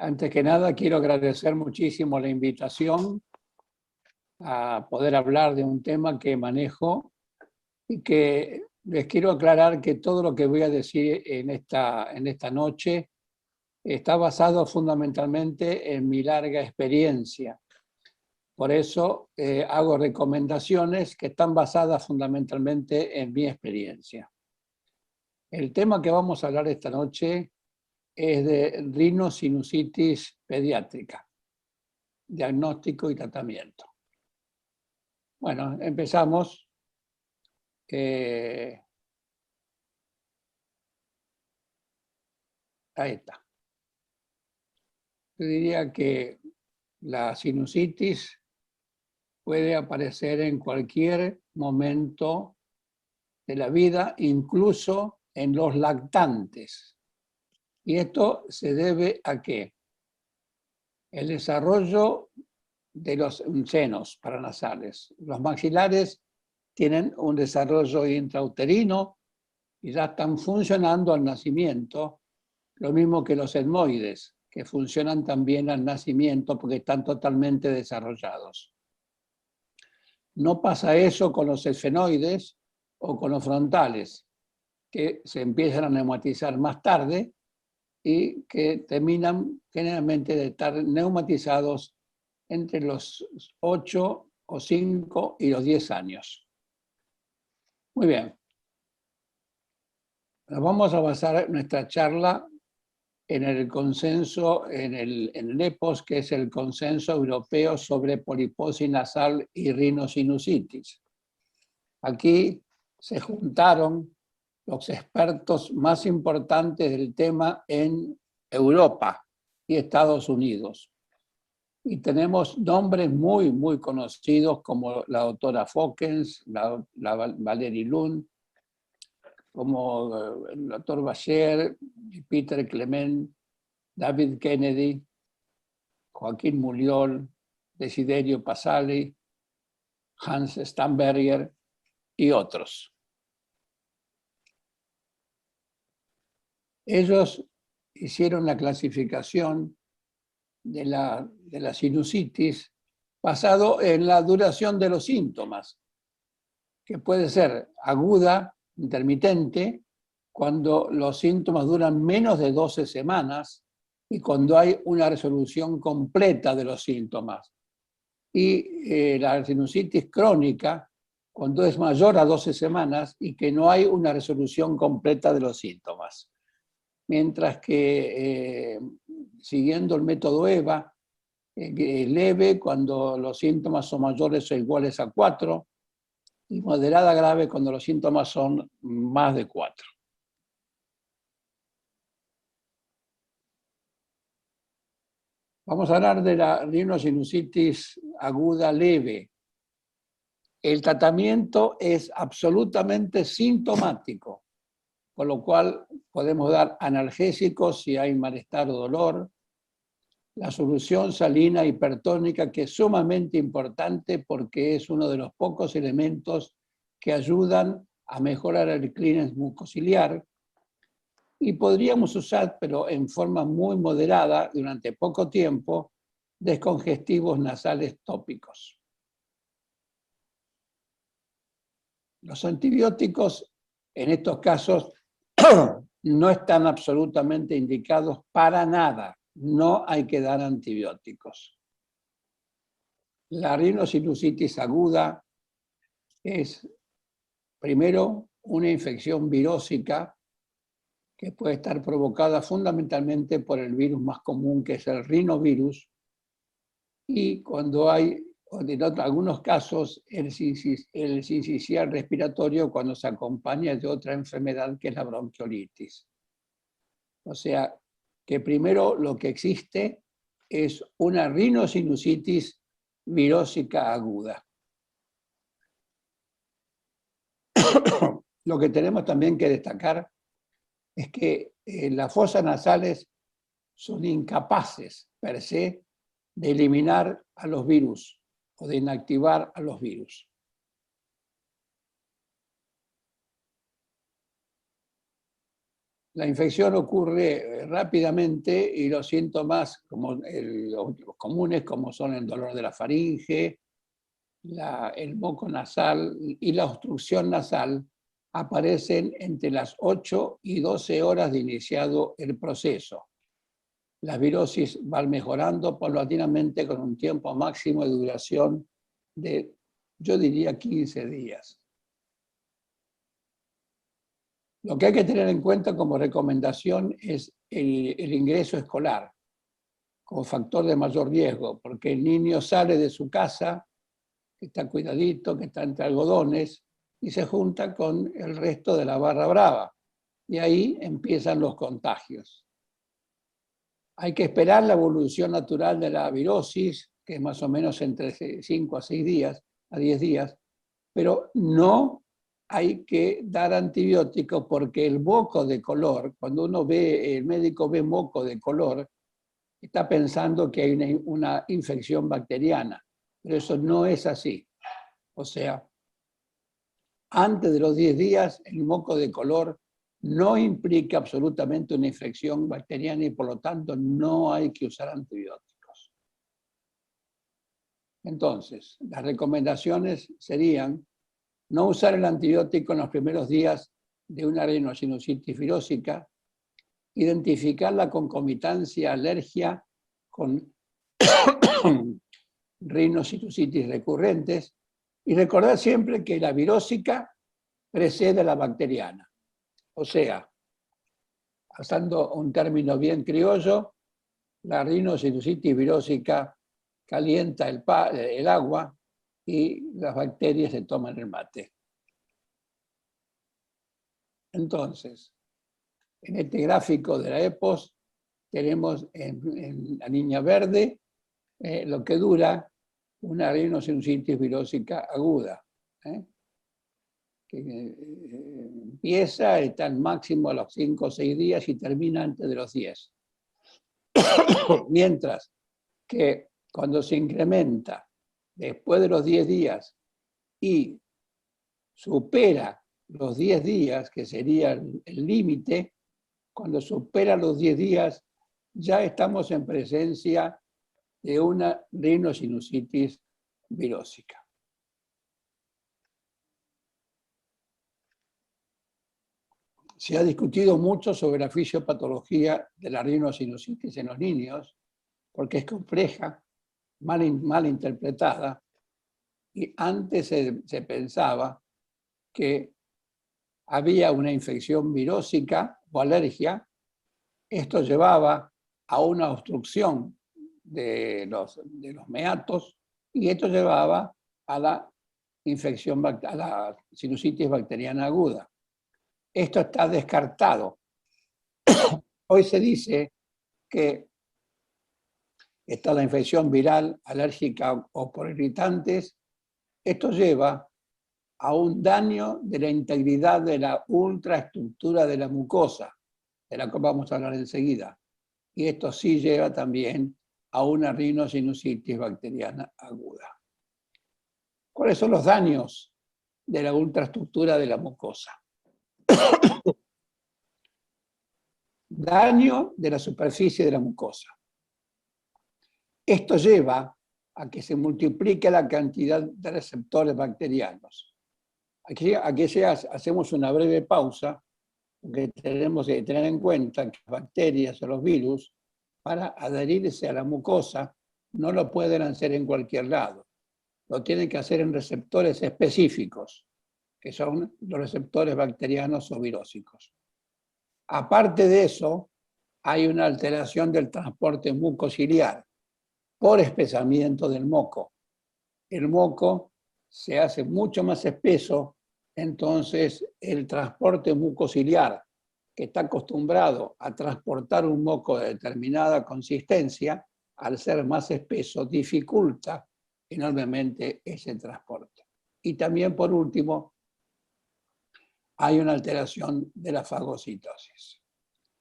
Antes que nada, quiero agradecer muchísimo la invitación a poder hablar de un tema que manejo y que les quiero aclarar que todo lo que voy a decir en esta noche está basado fundamentalmente en mi larga experiencia. Por eso hago recomendaciones que están basadas fundamentalmente en mi experiencia. El tema que vamos a hablar esta noche es de rinosinusitis pediátrica, diagnóstico y tratamiento. Bueno, empezamos. Ahí está. Yo diría que la sinusitis puede aparecer en cualquier momento de la vida, incluso en los lactantes. ¿Y esto se debe a qué? El desarrollo de los senos paranasales. Los maxilares tienen un desarrollo intrauterino y ya están funcionando al nacimiento, lo mismo que los etmoides, que funcionan también al nacimiento porque están totalmente desarrollados. No pasa eso con los esfenoides o con los frontales, que se empiezan a neumatizar más tarde y que terminan generalmente de estar neumatizados entre los 8 o 5 y los 10 años. Muy bien. Nos vamos a basar nuestra charla en el consenso, en el EPOS, que es el Consenso Europeo sobre Poliposis Nasal y Rinosinusitis. Aquí se juntaron los expertos más importantes del tema en Europa y Estados Unidos. Y tenemos nombres muy, muy conocidos como la doctora Fockens, la Valerie Lund, como el doctor Bacher, Peter Clement, David Kennedy, Joaquín Mulliol, Desiderio Passali, Hans Stamberger y otros. Ellos hicieron la clasificación de la sinusitis basado en la duración de los síntomas, que puede ser aguda, intermitente, cuando los síntomas duran menos de 12 semanas y cuando hay una resolución completa de los síntomas. Y la sinusitis crónica, cuando es mayor a 12 semanas y que no hay una resolución completa de los síntomas. Mientras que siguiendo el método EVA, leve cuando los síntomas son mayores o iguales a 4 y moderada grave cuando los síntomas son más de 4. Vamos a hablar de la rinosinusitis aguda leve. El tratamiento es absolutamente sintomático, con lo cual podemos dar analgésicos si hay malestar o dolor. La solución salina hipertónica, que es sumamente importante porque es uno de los pocos elementos que ayudan a mejorar el clínex mucociliar. Y podríamos usar, pero en forma muy moderada, durante poco tiempo, descongestivos nasales tópicos. Los antibióticos, en estos casos, no están absolutamente indicados para nada. No hay que dar antibióticos. La rinosinusitis aguda es, primero, una infección virósica que puede estar provocada fundamentalmente por el virus más común, que es el rinovirus, y cuando hay, en algunos casos, el sincicial respiratorio cuando se acompaña de otra enfermedad que es la bronquiolitis. O sea, que primero lo que existe es una rinosinusitis virósica aguda. Lo que tenemos también que destacar es que las fosas nasales son incapaces, per se, de eliminar a los virus o de inactivar a los virus. La infección ocurre rápidamente y los síntomas como los comunes, como son el dolor de la faringe, el moco nasal y la obstrucción nasal, aparecen entre las 8 y 12 horas de iniciado el proceso. Las virosis van mejorando paulatinamente con un tiempo máximo de duración de, yo diría, 15 días. Lo que hay que tener en cuenta como recomendación es el ingreso escolar como factor de mayor riesgo, porque el niño sale de su casa, que está cuidadito, que está entre algodones, y se junta con el resto de la barra brava. Y ahí empiezan los contagios. Hay que esperar la evolución natural de la virosis, que es más o menos entre 5 a 6 días, a 10 días, pero no hay que dar antibióticos porque el moco de color, cuando uno ve, el médico ve moco de color, está pensando que hay una infección bacteriana, pero eso no es así. O sea, antes de los 10 días, el moco de color no implica absolutamente una infección bacteriana y por lo tanto no hay que usar antibióticos. Entonces, las recomendaciones serían no usar el antibiótico en los primeros días de una rinosinusitis virósica, identificar la concomitancia alergia con rinosinusitis recurrentes y recordar siempre que la virósica precede a la bacteriana. O sea, usando un término bien criollo, la rinosinusitis virósica calienta el agua y las bacterias se toman el mate. Entonces, en este gráfico de la EPOS tenemos en la línea verde lo que dura una rinosinusitis virósica aguda, que empieza, está al máximo a los 5 o 6 días y termina antes de los 10. Mientras que cuando se incrementa después de los 10 días y supera los 10 días, que sería el límite, cuando supera los 10 días ya estamos en presencia de una rinosinusitis virósica. Se ha discutido mucho sobre la fisiopatología de la rinosinusitis en los niños, porque es compleja, mal interpretada, y antes se pensaba que había una infección virósica o alergia. Esto llevaba a una obstrucción de los meatos y esto llevaba a la infección, a la sinusitis bacteriana aguda. Esto está descartado. Hoy se dice que está la infección viral, alérgica o por irritantes. Esto lleva a un daño de la integridad de la ultraestructura de la mucosa, de la que vamos a hablar enseguida. Y esto sí lleva también a una rinosinusitis bacteriana aguda. ¿Cuáles son los daños de la ultraestructura de la mucosa? Daño de la superficie de la mucosa. Esto lleva a que se multiplique la cantidad de receptores bacterianos. Aquí hacemos una breve pausa, porque tenemos que tener en cuenta que las bacterias o los virus, para adherirse a la mucosa, no lo pueden hacer en cualquier lado. Lo tienen que hacer en receptores específicos, que son los receptores bacterianos o virósicos. Aparte de eso, hay una alteración del transporte mucociliar por espesamiento del moco. El moco se hace mucho más espeso, entonces el transporte mucociliar, que está acostumbrado a transportar un moco de determinada consistencia, al ser más espeso, dificulta enormemente ese transporte. Y también, por último, hay una alteración de la fagocitosis.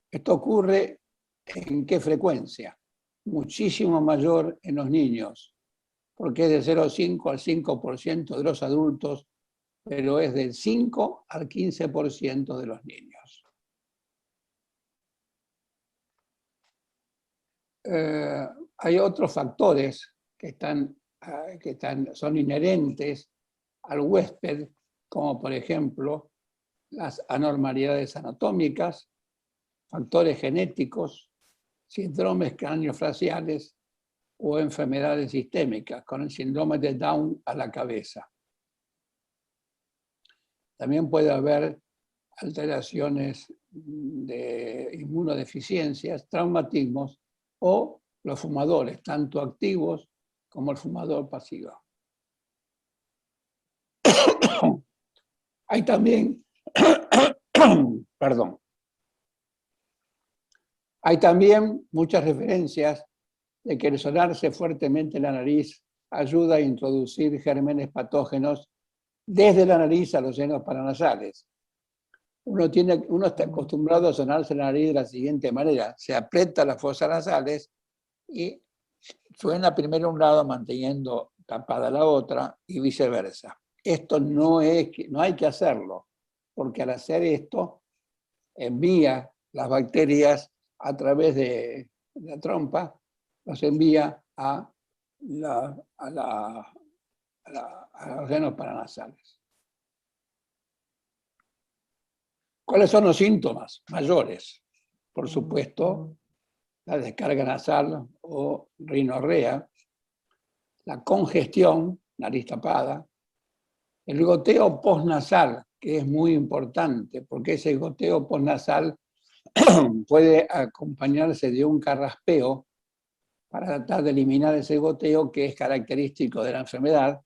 Esto ocurre ¿en qué frecuencia? Muchísimo mayor en los niños, porque es de 0,5 al 5% de los adultos, pero es del 5 al 15% de los niños. hay otros factores que son inherentes al huésped, como por ejemplo las anormalidades anatómicas, factores genéticos, síndromes craneofaciales o enfermedades sistémicas, con el síndrome de Down a la cabeza. También puede haber alteraciones de inmunodeficiencias, traumatismos o los fumadores, tanto activos como el fumador pasivo. Hay también, perdón, hay también muchas referencias de que el sonarse fuertemente la nariz ayuda a introducir gérmenes patógenos desde la nariz a los senos paranasales. Uno está acostumbrado a sonarse la nariz de la siguiente manera: se aprieta las fosas nasales y suena primero a un lado manteniendo tapada la otra y viceversa. Esto no hay que hacerlo, porque al hacer esto envía las bacterias a través de la trompa, los envía a los senos paranasales. ¿Cuáles son los síntomas mayores? Por supuesto, la descarga nasal o rinorrea, la congestión, nariz tapada, el goteo postnasal, que es muy importante, porque ese goteo postnasal puede acompañarse de un carraspeo para tratar de eliminar ese goteo que es característico de la enfermedad,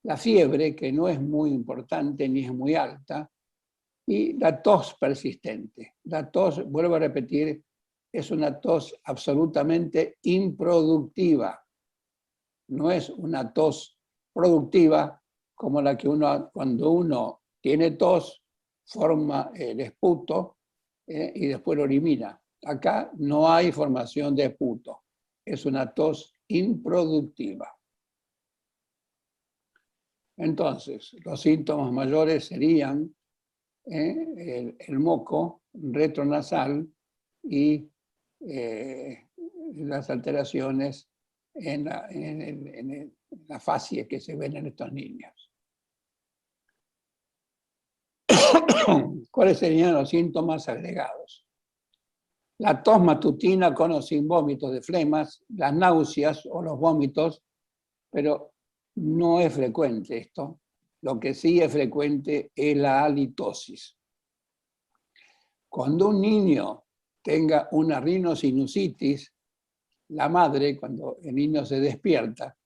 la fiebre, que no es muy importante ni es muy alta, y la tos persistente. La tos, vuelvo a repetir, es una tos absolutamente improductiva. No es una tos productiva como la que cuando uno tiene tos, forma el esputo y después lo elimina. Acá no hay formación de esputo. Es una tos improductiva. Entonces, los síntomas mayores serían el moco retronasal y las alteraciones en la fascia que se ven en estos niños. ¿Cuáles serían los síntomas agregados? La tos matutina con o sin vómitos de flemas, las náuseas o los vómitos, pero no es frecuente esto. Lo que sí es frecuente es la halitosis. Cuando un niño tenga una rinosinusitis, la madre, cuando el niño se despierta,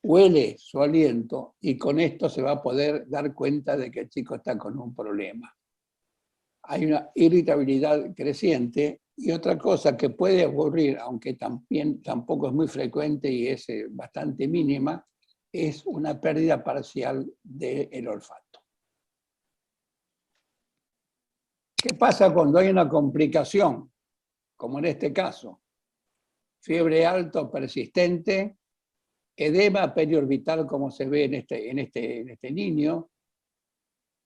huele su aliento y con esto se va a poder dar cuenta de que el chico está con un problema. Hay una irritabilidad creciente y otra cosa que puede ocurrir, aunque tampoco es muy frecuente y es bastante mínima, es una pérdida parcial del olfato. ¿Qué pasa cuando hay una complicación, como en este caso? Fiebre alta o persistente, edema periorbital como se ve en este niño,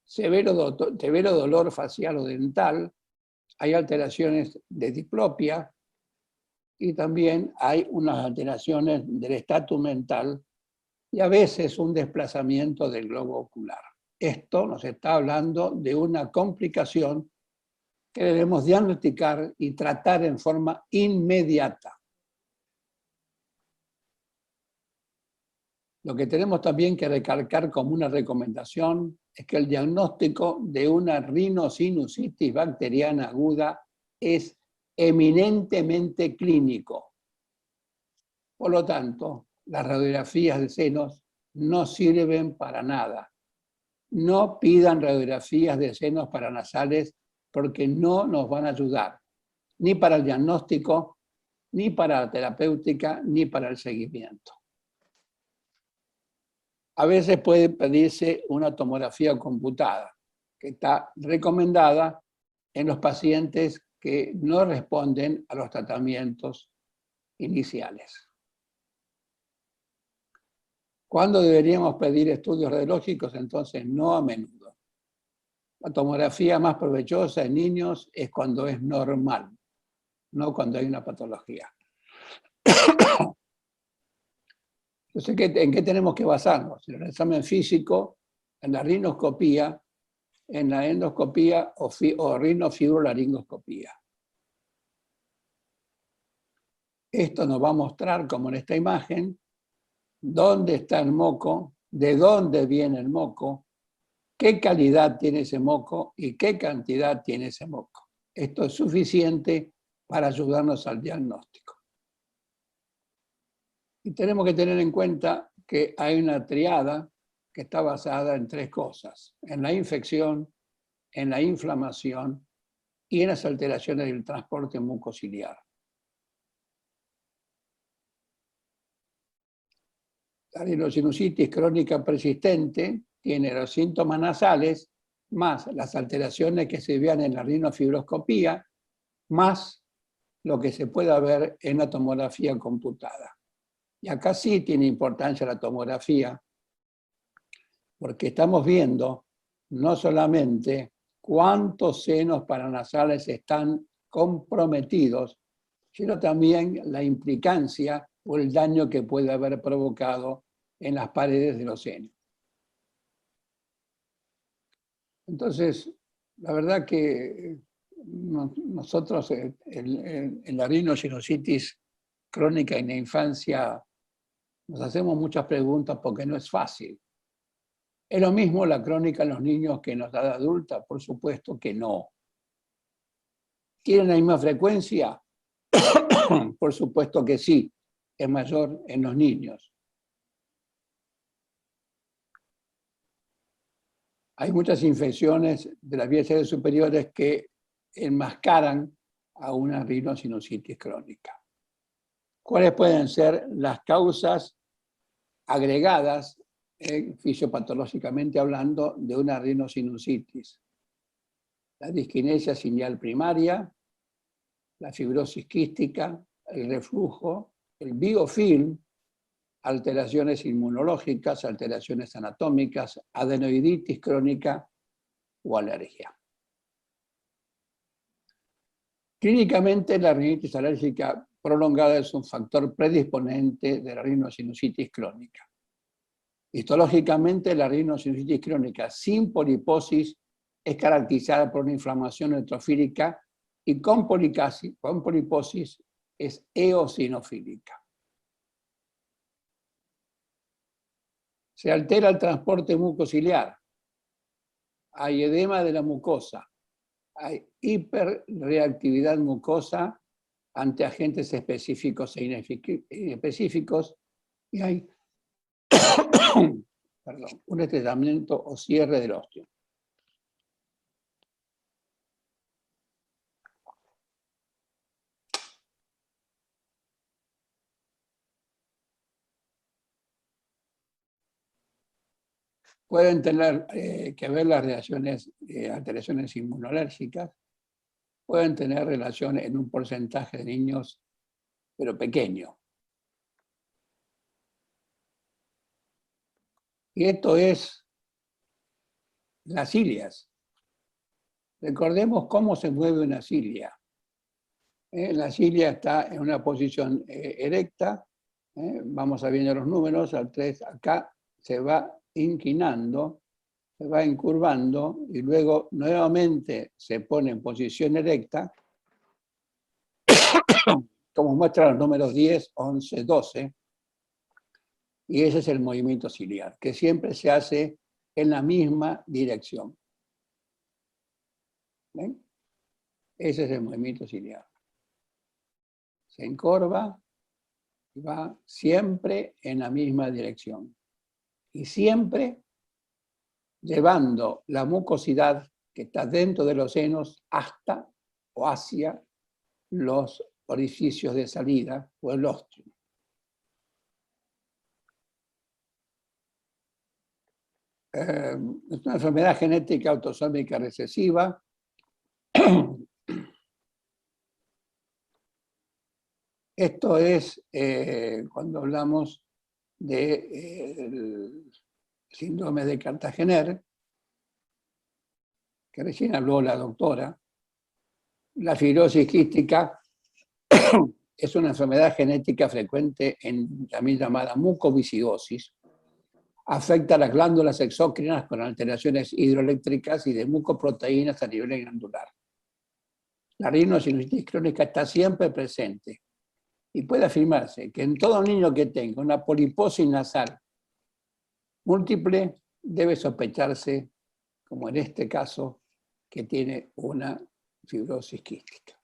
severo dolor facial o dental, hay alteraciones de diplopia y también hay unas alteraciones del estatus mental y a veces un desplazamiento del globo ocular. Esto nos está hablando de una complicación que debemos diagnosticar y tratar en forma inmediata. Lo que tenemos también que recalcar como una recomendación es que el diagnóstico de una rinosinusitis bacteriana aguda es eminentemente clínico. Por lo tanto, las radiografías de senos no sirven para nada. No pidan radiografías de senos paranasales porque no nos van a ayudar, ni para el diagnóstico, ni para la terapéutica, ni para el seguimiento. A veces puede pedirse una tomografía computada, que está recomendada en los pacientes que no responden a los tratamientos iniciales. ¿Cuándo deberíamos pedir estudios radiológicos? Entonces, no a menudo. La tomografía más provechosa en niños es cuando es normal. no cuando hay una patología. Entonces, ¿en qué tenemos que basarnos? En el examen físico, en la rinoscopía, en la endoscopía o rinofibrolaringoscopía. Esto nos va a mostrar, como en esta imagen, dónde está el moco, de dónde viene el moco, qué calidad tiene ese moco y qué cantidad tiene ese moco. Esto es suficiente para ayudarnos al diagnóstico. Y tenemos que tener en cuenta que hay una triada que está basada en 3 cosas: en la infección, en la inflamación y en las alteraciones del transporte mucociliar. La rinosinusitis crónica persistente tiene los síntomas nasales, más las alteraciones que se vean en la rinofibroscopía, más lo que se pueda ver en la tomografía computada. Y acá sí tiene importancia la tomografía, porque estamos viendo no solamente cuántos senos paranasales están comprometidos, sino también la implicancia o el daño que puede haber provocado en las paredes de los senos. Entonces, la verdad que nosotros en la rinosinusitis crónica en la infancia nos hacemos muchas preguntas porque no es fácil. ¿Es lo mismo la crónica en los niños que en la edad adulta? Por supuesto que no. ¿Tienen la misma frecuencia? Por supuesto que sí, es mayor en los niños. Hay muchas infecciones de las vías aéreas superiores que enmascaran a una rinosinusitis crónica. ¿Cuáles pueden ser las causas agregadas, fisiopatológicamente hablando, de una rinosinusitis? La disquinesia sinovial primaria, la fibrosis quística, el reflujo, el biofilm, alteraciones inmunológicas, alteraciones anatómicas, adenoiditis crónica o alergia. Clínicamente, la rinitis alérgica prolongada es un factor predisponente de la rinosinusitis crónica. Histológicamente, la rinosinusitis crónica sin poliposis es caracterizada por una inflamación neutrofílica y con poliposis es eosinofílica. Se altera el transporte mucociliar, hay edema de la mucosa, hay hiperreactividad mucosa ante agentes específicos e inespecíficos y hay un estrechamiento o cierre del ósteo. Pueden tener que ver las reacciones, alteraciones inmunológicas, pueden tener relación en un porcentaje de niños, pero pequeño. Y esto es las cilias. Recordemos cómo se mueve una cilia. La cilia está en una posición erecta. Vamos a ver los números. Al 3 acá se va inclinando, se va incurvando y luego nuevamente se pone en posición erecta, como muestran los números 10, 11, 12. Y ese es el movimiento ciliar, que siempre se hace en la misma dirección. ¿Ven? Ese es el movimiento ciliar. Se encorva y va siempre en la misma dirección. Y siempre llevando la mucosidad que está dentro de los senos hasta o hacia los orificios de salida o el ósteo. Es una enfermedad genética autosómica recesiva. Esto es cuando hablamos del síndrome de Cartagener, que recién habló la doctora. La fibrosis quística es una enfermedad genética frecuente en también llamada mucoviscidosis. Afecta a las glándulas exócrinas con alteraciones hidroeléctricas y de mucoproteínas a nivel glandular. La rinosinusitis crónica está siempre presente y puede afirmarse que en todo niño que tenga una poliposis nasal múltiple debe sospecharse, como en este caso, que tiene una fibrosis quística.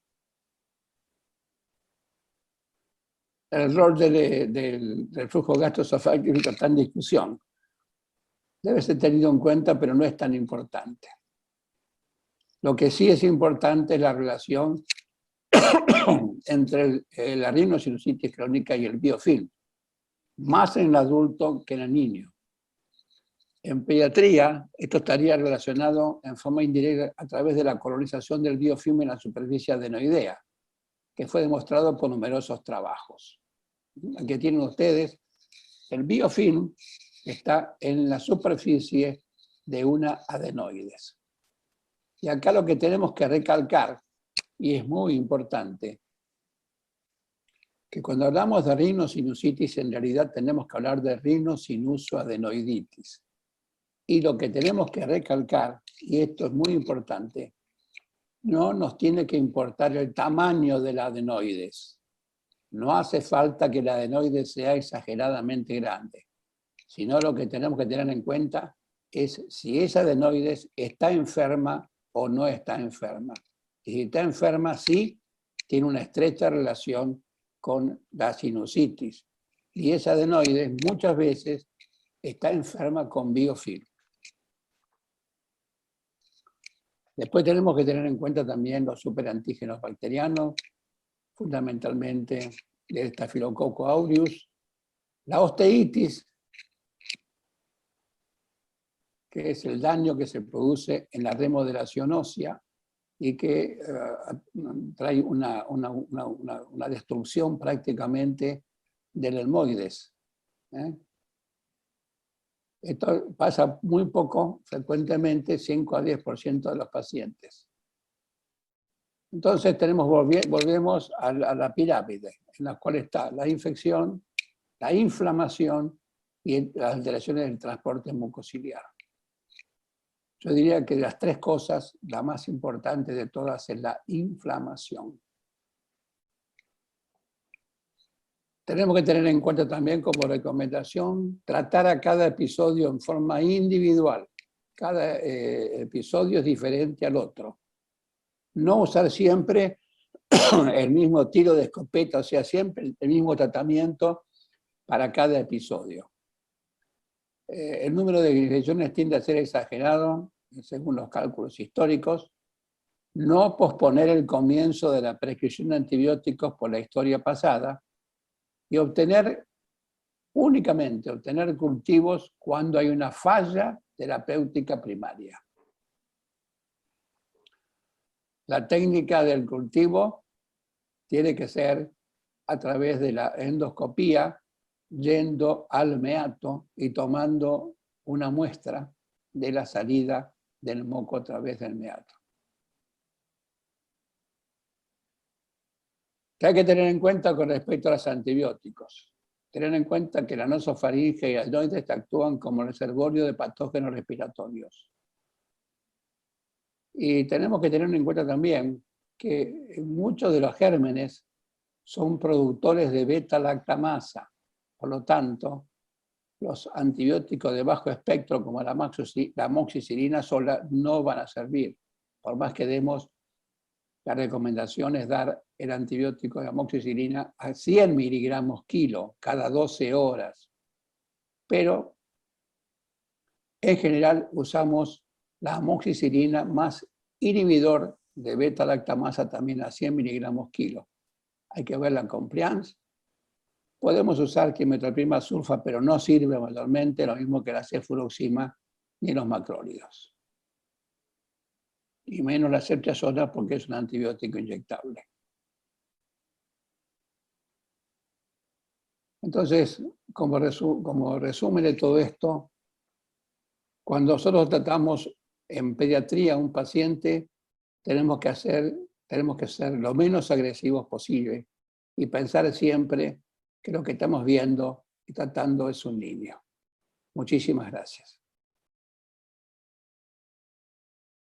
El rol del reflujo gastroesofágico está en discusión. Debe ser tenido en cuenta, pero no es tan importante. Lo que sí es importante es la relación entre la rinosinusitis crónica y el biofilm, más en el adulto que en el niño. En pediatría, esto estaría relacionado en forma indirecta a través de la colonización del biofilm en la superficie adenoidea, que fue demostrado por numerosos trabajos. Aquí tienen ustedes, el biofilm está en la superficie de una adenoides. Y acá lo que tenemos que recalcar, y es muy importante, que cuando hablamos de rinosinusitis, en realidad tenemos que hablar de rinosinusoadenoiditis. Y lo que tenemos que recalcar, y esto es muy importante, no nos tiene que importar el tamaño de la adenoides. No hace falta que la adenoides sea exageradamente grande, sino lo que tenemos que tener en cuenta es si esa adenoides está enferma o no está enferma. Y si está enferma, sí, tiene una estrecha relación con la sinusitis. Y esa adenoides muchas veces está enferma con biofilm. Después tenemos que tener en cuenta también los superantígenos bacterianos, fundamentalmente de Staphylococcus aureus, la osteitis, que es el daño que se produce en la remodelación ósea y que trae una destrucción prácticamente del elmoides. Esto pasa muy poco, frecuentemente, 5 a 10% de los pacientes. Entonces volvemos a la pirámide, en la cual está la infección, la inflamación y las alteraciones del transporte mucociliar. Yo diría que de las tres cosas, la más importante de todas es la inflamación. Tenemos que tener en cuenta también como recomendación tratar a cada episodio en forma individual. Cada episodio es diferente al otro. No usar siempre el mismo tiro de escopeta, o sea, siempre el mismo tratamiento para cada episodio. El número de infecciones tiende a ser exagerado, según los cálculos históricos. No posponer el comienzo de la prescripción de antibióticos por la historia pasada y únicamente obtener cultivos cuando hay una falla terapéutica primaria. La técnica del cultivo tiene que ser a través de la endoscopía, yendo al meato y tomando una muestra de la salida del moco a través del meato. ¿Qué hay que tener en cuenta con respecto a los antibióticos? Tener en cuenta que la nasofaringe y adenoides actúan como reservorio de patógenos respiratorios. Y tenemos que tener en cuenta también que muchos de los gérmenes son productores de beta-lactamasa. Por lo tanto, los antibióticos de bajo espectro, como la amoxicilina sola, no van a servir. Por más que demos, la recomendación es dar el antibiótico de amoxicilina a 100 miligramos kilo cada 12 horas. Pero, en general, usamos la amoxicilina más inhibidor de beta-lactamasa también a 100 miligramos kilo. Hay que ver la compliance. Podemos usar quimiotriptana sulfa, pero no sirve mayormente, lo mismo que la cefuroxima ni los macrólidos. Y menos la ceftriaxona porque es un antibiótico inyectable. Entonces, como resumen de todo esto, cuando nosotros tratamos en pediatría a un paciente, tenemos que hacer tenemos que ser lo menos agresivos posible y pensar siempre que lo que estamos viendo y tratando es un niño. Muchísimas gracias.